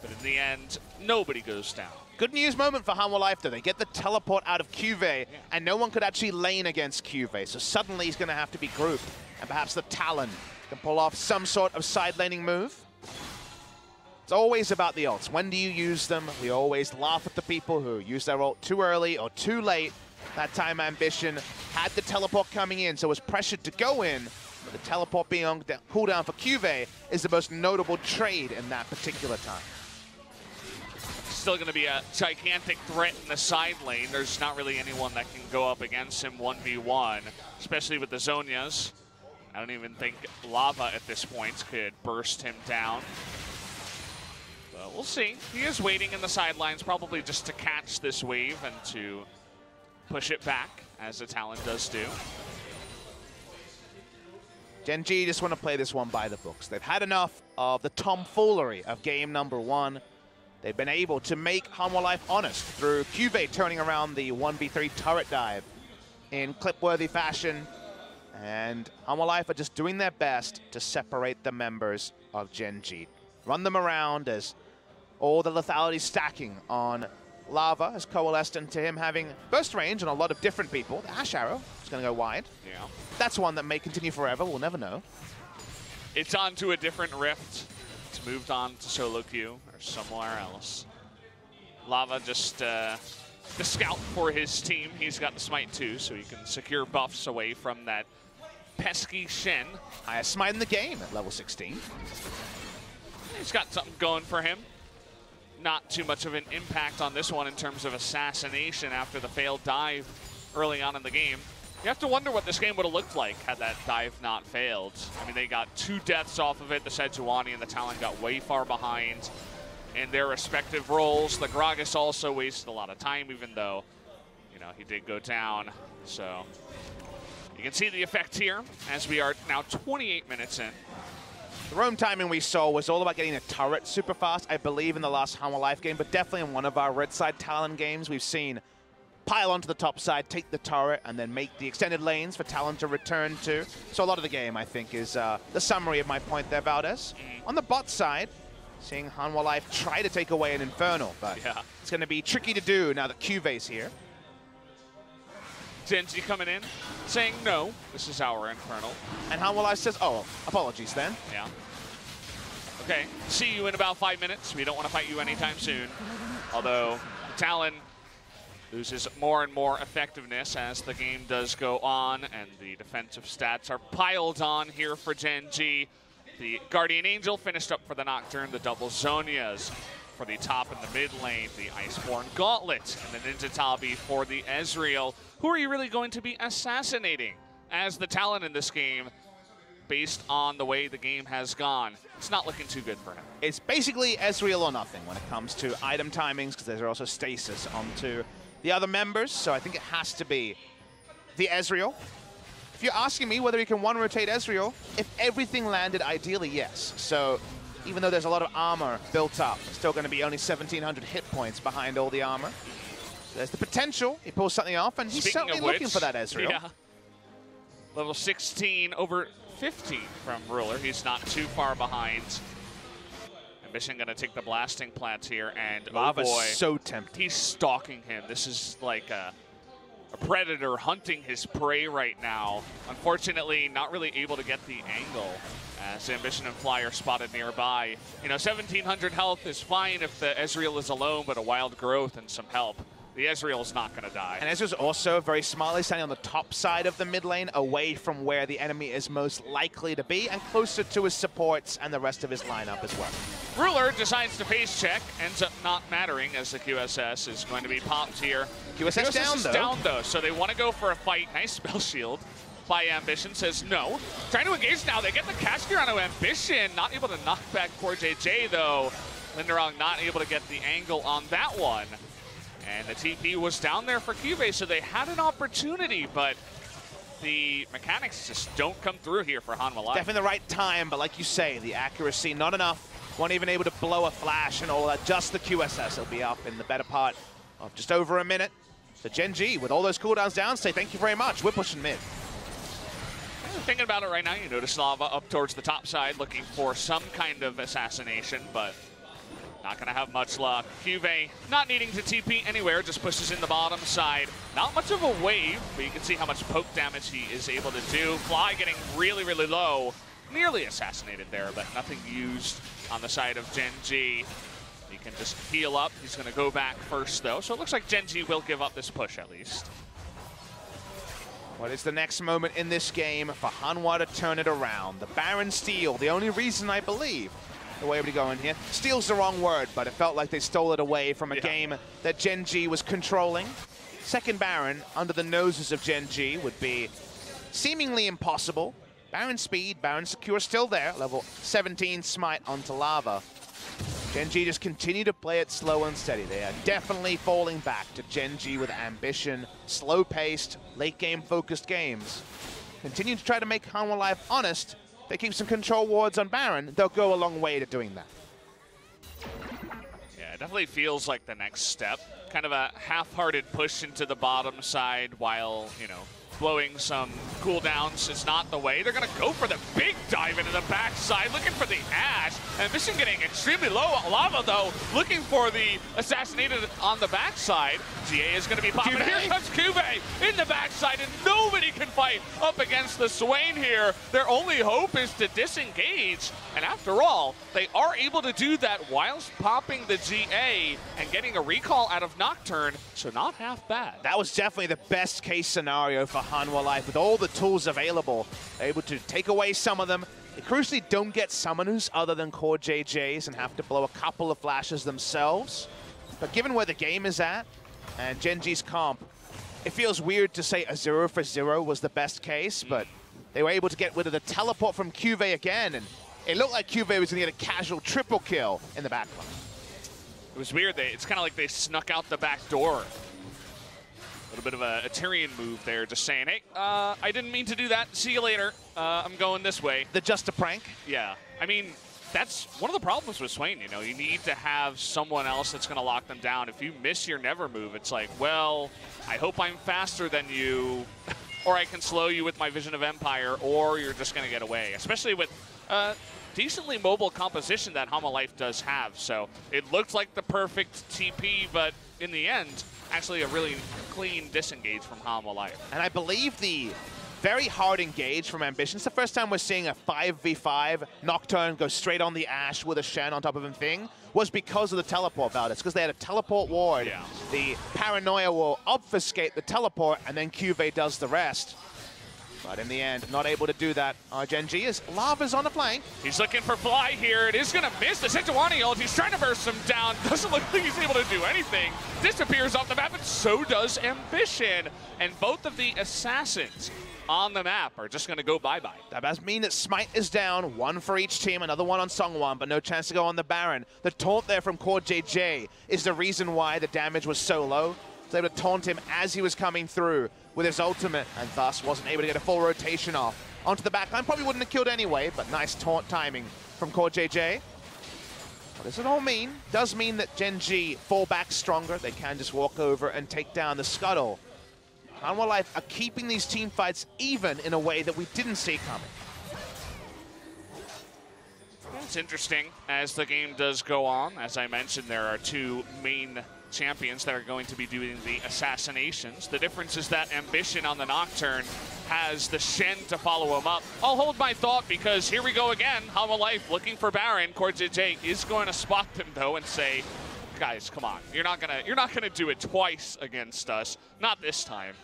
but in the end, nobody goes down. Good news moment for Hanwha Life, though. They get the teleport out of Cuvée, and no one could actually lane against Cuvée, so suddenly he's going to have to be grouped, and perhaps the Talon can pull off some sort of side laning move. It's always about the ults. When do you use them? We always laugh at the people who use their ult too early or too late. That time Ambition had the teleport coming in, so was pressured to go in, but the teleport being on cooldown for Cuvée is the most notable trade in that particular time. Still going to be a gigantic threat in the side lane. There's not really anyone that can go up against him 1v1, especially with the Zhonyas. I don't even think Lava at this point could burst him down. But we'll see. He is waiting in the sidelines, probably just to catch this wave and to push it back, as the Talon does do. Gen.G just want to play this one by the books. They've had enough of the tomfoolery of game number 1. They've been able to make Hanwha Life honest through Cuvée turning around the 1v3 turret dive in clip-worthy fashion. And Hanwha Life are just doing their best to separate the members of Gen.G. Run them around as all the lethality stacking on Lava has coalesced into him having burst range on a lot of different people. The Ash Arrow is going to go wide. Yeah. That's one that may continue forever. We'll never know. It's on to a different rift. It's moved on to solo queue or somewhere else. Lava just the scout for his team. He's got the smite too, so he can secure buffs away from that pesky Shen. Highest smite in the game at level 16. He's got something going for him. Not too much of an impact on this one in terms of assassination after the failed dive early on in the game. You have to wonder what this game would have looked like had that dive not failed. I mean, they got 2 deaths off of it. The Sejuani and the Talon got way far behind in their respective roles. The Gragas also wasted a lot of time, even though, you know, he did go down. So you can see the effect here as we are now 28 minutes in. The roam timing we saw was all about getting a turret super fast, I believe, in the last Hanwha Life game, but definitely in one of our red side Talon games, we've seen pile onto the top side, take the turret, and then make the extended lanes for Talon to return to. So a lot of the game, I think, is the summary of my point there, Valdez. On the bot side, seeing Hanwha Life try to take away an Infernal, but it's going to be tricky to do now that Cuve's here. Gen.G coming in, saying no, this is our Infernal. And Hanwha Life says, oh, apologies then. Yeah. Okay, see you in about 5 minutes. We don't want to fight you anytime soon. Although Talon loses more and more effectiveness as the game does go on, and the defensive stats are piled on here for Gen.G. The Guardian Angel finished up for the Nocturne, the double Zonias for the top and the mid lane, the Iceborne Gauntlet, and the Ninja Tabi for the Ezreal. Who are you really going to be assassinating as the Talon in this game based on the way the game has gone? It's not looking too good for him. It's basically Ezreal or nothing when it comes to item timings, because there's also stasis onto the other members, so I think it has to be the Ezreal. If you're asking me whether he can one-rotate Ezreal, if everything landed ideally, yes. So even though there's a lot of armor built up, still going to be only 1,700 hit points behind all the armor. There's the potential. He pulls something off, and he's certainly looking for that Ezreal. Yeah. Level 16 over 15 from Ruler. He's not too far behind. Ambition going to take the blasting plant here, and Lava's oh boy, so tempting. He's stalking him. This is like a predator hunting his prey right now. Unfortunately, not really able to get the angle as Ambition and Fly are spotted nearby. You know, 1,700 health is fine if the Ezreal is alone, but a wild growth and some help. The Ezreal's not going to die. And Ezreal's also very smartly standing on the top side of the mid lane, away from where the enemy is most likely to be, and closer to his supports and the rest of his lineup as well. Ruler decides to face check, ends up not mattering as the QSS is going to be popped here. QSS down, though. Down, though, so they want to go for a fight. Nice spell shield by Ambition, says no. Trying to engage now. They get the cast gear onto Ambition. Not able to knock back poor JJ, though. Linderong not able to get the angle on that one. And the TP was down there for Cube, so they had an opportunity, but the mechanics just don't come through here for Hanwha Life. Definitely the right time, but like you say, the accuracy, not enough. Weren't even able to blow a flash and all that. Just the QSS will be up in the better part of just over a minute. So Gen.G, with all those cooldowns down, say thank you very much. We're pushing mid. Thinking about it right now, you notice Lava up towards the top side looking for some kind of assassination, but not going to have much luck. Cuve not needing to TP anywhere, just pushes in the bottom side. Not much of a wave, but you can see how much poke damage he is able to do. Fly getting really, really low. Nearly assassinated there, but nothing used on the side of Gen.G. He can just heal up. He's going to go back first, though. So it looks like Gen.G will give up this push, at least. What is the next moment in this game for Hanwha to turn it around? The Baron steal, the only reason I believe the way we're going here. Steal's the wrong word, but it felt like they stole it away from a game that Gen.G was controlling. Second Baron under the noses of Gen.G would be seemingly impossible. Baron speed, Baron secure still there. Level 17 smite onto Lava. Gen.G just continue to play it slow and steady. They are definitely falling back to Gen.G with Ambition, slow-paced, late-game focused games. Continue to try to make Hanwha Life honest. They keep some control wards on Baron, they'll go a long way to doing that. Yeah, it definitely feels like the next step kind of a half-hearted push into the bottom side while, you know, blowing some cooldowns is not the way. They're going to go for the big dive into the backside, looking for the Ash. Ambition getting extremely low. Lava, though, looking for the assassinated on the backside. GA is going to be popping. Here comes Cuvée in the backside, and nobody can fight up against the Swain here. Their only hope is to disengage. And after all, they are able to do that whilst popping the GA and getting a recall out of Nocturne, so not half bad. That was definitely the best case scenario for Hanwha Life. With all the tools available, able to take away some of them. They crucially don't get summoners other than core JJs and have to blow a couple of flashes themselves. But given where the game is at and Gen.G's comp, it feels weird to say a 0 for 0 was the best case, but they were able to get rid of the teleport from Cuvée again, and it looked like Cuvée was going to get a casual triple kill in the backline. It was weird. It's kind of like they snuck out the back door. A little bit of a Tyrion move there, just saying, hey, I didn't mean to do that. See you later. I'm going this way. The just a prank? Yeah. I mean, that's one of the problems with Swain. You know, you need to have someone else that's going to lock them down. If you miss your never move, it's like, well, I hope I'm faster than you, or I can slow you with my Vision of Empire, or you're just going to get away. Especially with decently mobile composition that Hanwha Life does have. So it looked like the perfect TP, but in the end, actually a really clean disengage from Hanwha Life. And I believe the very hard engage from Ambition. It's the first time we're seeing a 5v5 Nocturne go straight on the Ash with a Shen on top of him thing, was because of the teleport about it. It's because they had a teleport ward. Yeah. The paranoia will obfuscate the teleport, and then Cuvée does the rest. But in the end, not able to do that. Gen.G is Lava's on the flank. He's looking for Fly here. It is going to miss the Sejuani ult. He's trying to burst him down. Doesn't look like he's able to do anything. Disappears off the map, and so does Ambition. And both of the assassins on the map are just going to go bye-bye. That does mean that Smite is down, one for each team, another one on Seonghwan, but no chance to go on the Baron. The taunt there from Core JJ is the reason why the damage was so low. Was able to taunt him as he was coming through with his ultimate, and thus wasn't able to get a full rotation off onto the backline. Probably wouldn't have killed anyway, but nice taunt timing from Core JJ. What does it all mean? Does mean that Gen.G fall back stronger. They can just walk over and take down the Scuttle. Hanwha Life are keeping these team fights even in a way that we didn't see coming. It's interesting as the game does go on. As I mentioned, there are two main champions that are going to be doing the assassinations. The difference is that Ambition on the Nocturne has the Shen to follow him up. I'll hold my thought because here we go again. Hanwha Life looking for Baron. Core JJ is going to spot them though and say, guys, come on. You're not gonna do it twice against us. Not this time.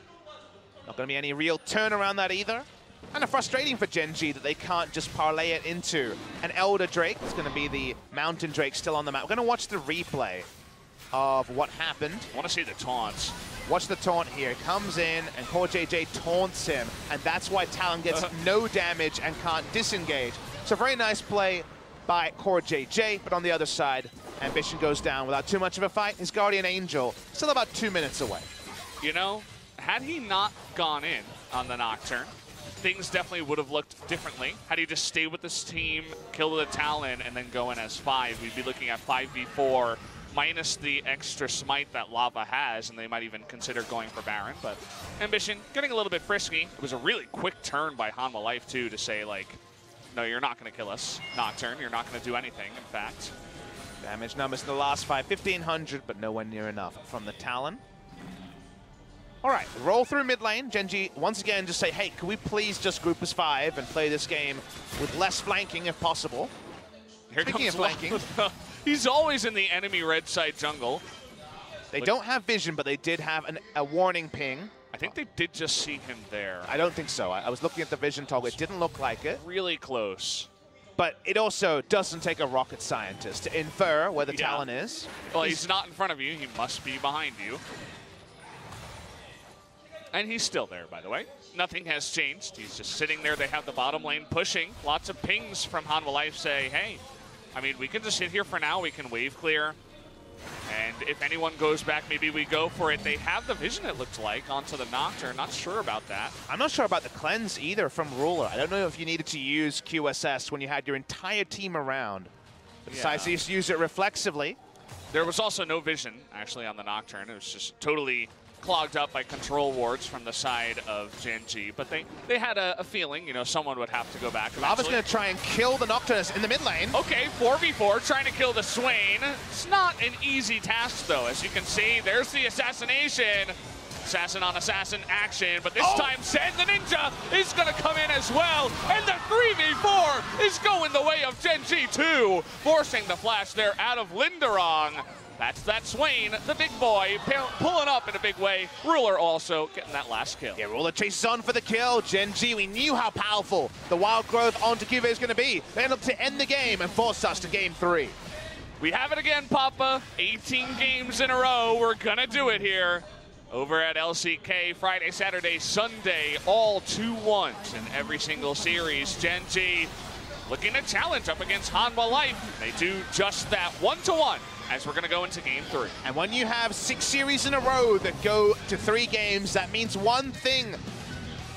Not going to be any real turn around that either. Kind of frustrating for Gen.G that they can't just parlay it into an Elder Drake. It's going to be the Mountain Drake still on the map. We're going to watch the replay of what happened. I want to see the taunts. Watch the taunt here. Comes in, and Core JJ taunts him, and that's why Talon gets no damage and can't disengage. So very nice play by Core JJ, but on the other side, Ambition goes down without too much of a fight. His Guardian Angel still about 2 minutes away. You know, had he not gone in on the Nocturne, things definitely would have looked differently. Had he just stayed with this team, kill the Talon, and then go in as 5, we'd be looking at 5v4 minus the extra smite that Lava has, and they might even consider going for Baron. But Ambition getting a little bit frisky. It was a really quick turn by Hanwha Life, too, to say, like, no, you're not going to kill us, Nocturne. You're not going to do anything, in fact. Damage numbers in the last 5, 1,500, but nowhere near enough from the Talon. All right, roll through mid lane. Gen.G once again just say, hey, can we please just group as 5 and play this game with less flanking if possible? Here Speaking of flanking. He's always in the enemy red side jungle. They don't have vision, but they did have a warning ping. I think they did just see him there. I don't think so. I was looking at the vision toggle. It didn't look like it. Really close. But it also doesn't take a rocket scientist to infer where the Talon is. Well, he's not in front of you. He must be behind you. And he's still there, by the way. Nothing has changed. He's just sitting there. They have the bottom lane pushing. Lots of pings from Hanwha Life say, hey, I mean, we can just sit here for now. We can wave clear. And if anyone goes back, maybe we go for it. They have the vision, it looks like, onto the Nocturne. Not sure about that. I'm not sure about the cleanse either from Ruler. I don't know if you needed to use QSS when you had your entire team around. But decided to just use it reflexively. There was also no vision, actually, on the Nocturne. It was just totally clogged up by control wards from the side of Gen.G, but they had a feeling, you know, someone would have to go back. Lava's going to try and kill the Nocturne in the mid lane. Okay, 4v4, trying to kill the Swain. It's not an easy task, though. As you can see, there's the assassination. Assassin on assassin action, but this time Sen the Ninja is going to come in as well, and the 3v4 is going the way of Gen.G too, forcing the flash there out of Linderong. That's that Swain, the big boy, pulling up in a big way. Ruler also getting that last kill. Yeah, Ruler chases on for the kill. Gen.G, we knew how powerful the wild growth onto Cuve is going to be. They end up to end the game and force us to game 3. We have it again, Papa. 18 games in a row. We're going to do it here. Over at LCK, Friday, Saturday, Sunday, all 2-1s in every single series. Gen.G looking to challenge up against Hanwha Life. They do just that, 1-1, as we're going to go into game 3. And when you have 6 series in a row that go to 3 games, that means one thing,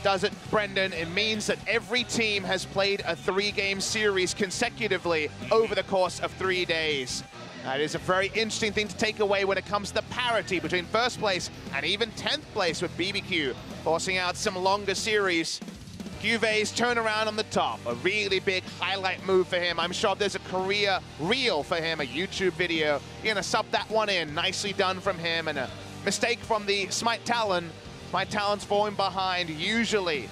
does it, Brendan? It means that every team has played a 3-game series consecutively over the course of 3 days. That is a very interesting thing to take away when it comes to parity between first place and even 10th place with BBQ, forcing out some longer series. Cuve's turnaround on the top, a really big highlight move for him. I'm sure there's a career reel for him, a YouTube video. You're gonna sub that one in, nicely done from him, and a mistake from the Smite Talon. Smite Talon's falling behind, usually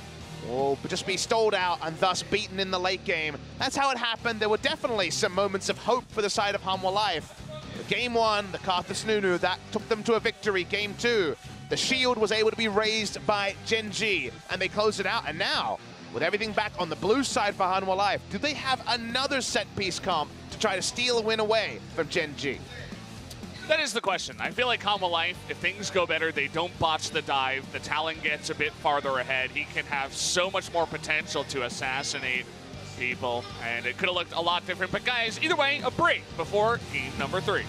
will just be stalled out and thus beaten in the late game. That's how it happened. There were definitely some moments of hope for the side of Hanwha Life. Game 1, the Karthus Nunu, that took them to a victory. Game 2, the shield was able to be raised by Gen.G, and they closed it out. And now, with everything back on the blue side for Hanwha Life, do they have another set-piece comp to try to steal a win away from Gen.G? That is the question. I feel like Hanwha Life, if things go better, they don't botch the dive, the Talon gets a bit farther ahead, he can have so much more potential to assassinate people, and it could have looked a lot different. But guys, either way, a break before game number 3.